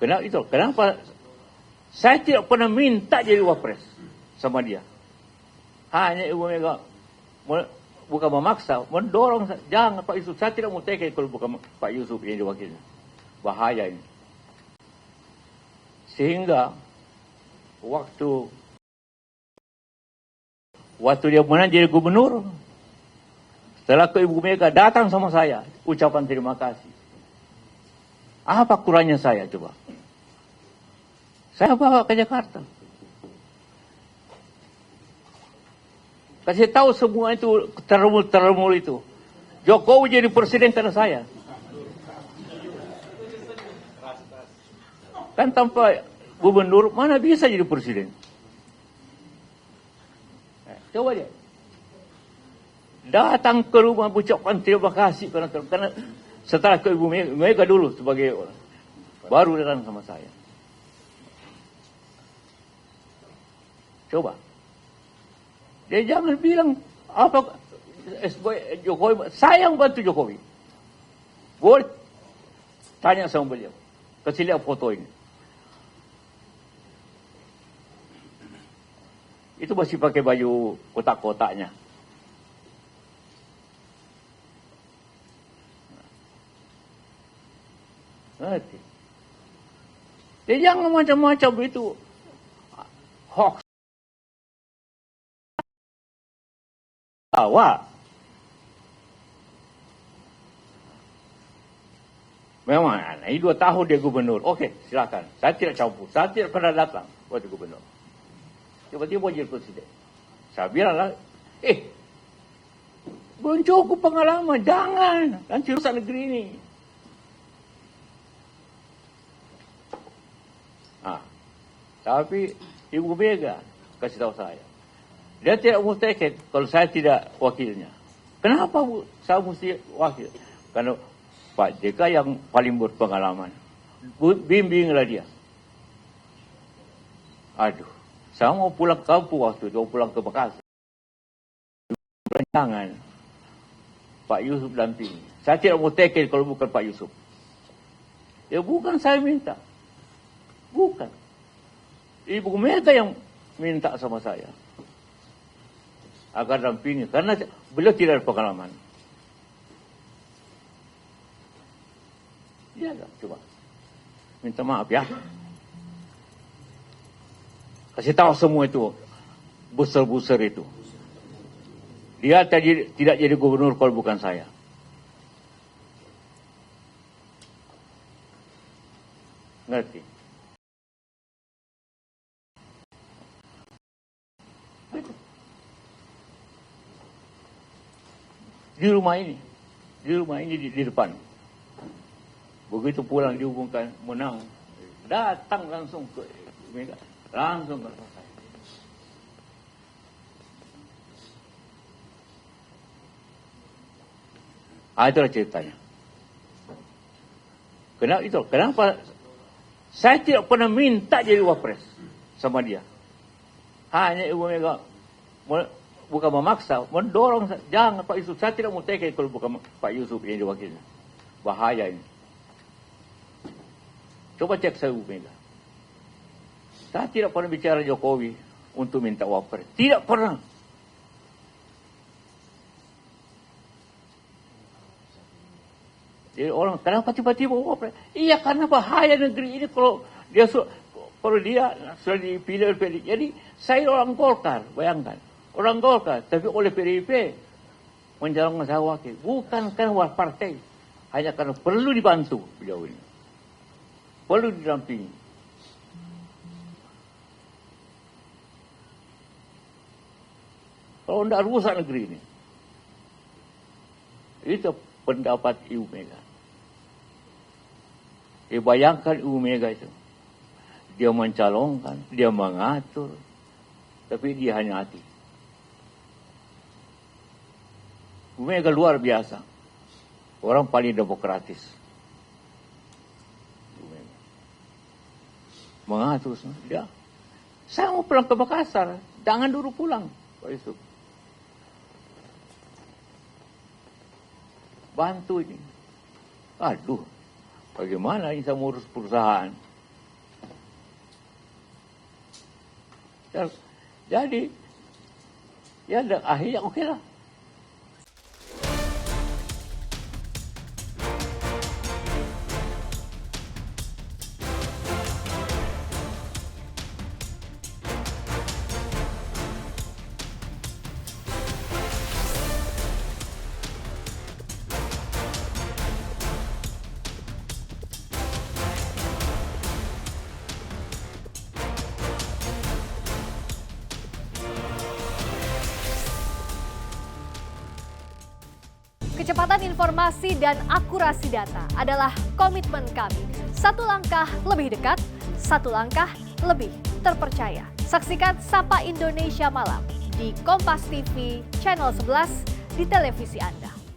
Kenapa saya tidak pernah minta jadi wapres sama dia. Hanya Ibu Mega bukan memaksa, mendorong. Jangan Pak Yusuf, saya tidak mau teke kalau bukan Pak Yusuf yang jadi wakilnya. Bahaya ini. Sehingga waktu dia menang jadi gubernur, setelah ke Ibu Mega datang sama saya, ucapan terima kasih. Apa kurangnya saya coba? Saya bawa ke Jakarta. Kasih tahu semua itu, termul itu. Jokowi jadi presiden karena saya. Kan tanpa gubernur, mana bisa jadi presiden? Coba dia. Datang ke rumah ucapkan terima kasih karena setelah ke Ibu Mega dulu sebagai orang. Baru datang sama saya. Coba. Dia jangan bilang apa Jokowi, saya yang bantu Jokowi. Boleh tanya sama beliau. Kasih lihat foto ini. Itu masih pakai baju kotak-kotaknya. Ngerti? Dia jangan macam-macam itu. Hoax. Tawa. Memang, ini 2 tahun dia gubernur. Oke, silakan. Saya tidak campur. Saya tidak pernah datang waktu gubernur. Tiba-tiba mau jadi presiden. Saya bilanglah, belum cukup pengalaman, jangan. Nanti rusak negeri ini. Tapi Ibu Mega kasih tahu saya. Dia tidak mau teket kalau saya tidak wakilnya. Kenapa saya mesti wakil? Karena Pak JK yang paling berpengalaman. Bimbinglah dia. Aduh. Saya mau pulang ke kampung waktu itu, mau pulang ke Bekasi. Jangan. Pak Yusuf dampingi. Saya tidak mau teken kalau bukan Pak Yusuf. Ya bukan saya minta. Bukan. Ibu Mega yang minta sama saya. Agar dampingi. Karena beliau tidak ada pengalaman. Iya, coba. Minta maaf ya. Kasih tahu semua itu, buser-buser itu. Dia tidak jadi gubernur kalau bukan saya. Ngerti? Di rumah ini di depan. Begitu pulang dihubungkan menang, datang langsung ke Mega. Langsung selesai. Itulah ceritanya. Kenapa saya tidak pernah minta jadi wapres sama dia. Hanya Ibu Mega bukan memaksa, mendorong. Jangan Pak Yusuf, saya tidak mau teke kalau bukan Pak Yusuf yang jadi wakilnya. Bahaya ini. Coba cek saya Ibu Mega. Saya tidak pernah bicara Jokowi untuk minta wapres. Tidak pernah. Jadi orang, kenapa tiba-tiba wapres? Iya, karena bahaya negeri ini kalau dia sudah dipilih oleh PDIP. Jadi saya orang Golkar, bayangkan. Orang Golkar, tapi oleh PDIP mencalonkan saya wakil. Bukan karena partai. Hanya karena perlu dibantu beliau ini. Perlu didampingi. Kalau tidak rusak negeri ini. Itu pendapat Ibu Mega. Bayangkan Ibu Mega itu. Dia mencalonkan, dia mengatur. Tapi dia hanya hati. Ibu Mega luar biasa. Orang paling demokratis. Ibu Mega. Mengatur. Dia. Saya mau pulang ke Makassar. Jangan dulu pulang. Pak Yusuf. Bantu ini. Aduh, bagaimana ini saya mengurus perusahaan? Jadi, ya akhirnya oke lah. Kecepatan informasi dan akurasi data adalah komitmen kami. Satu langkah lebih dekat, satu langkah lebih terpercaya. Saksikan Sapa Indonesia Malam di Kompas TV Channel 11 di televisi Anda.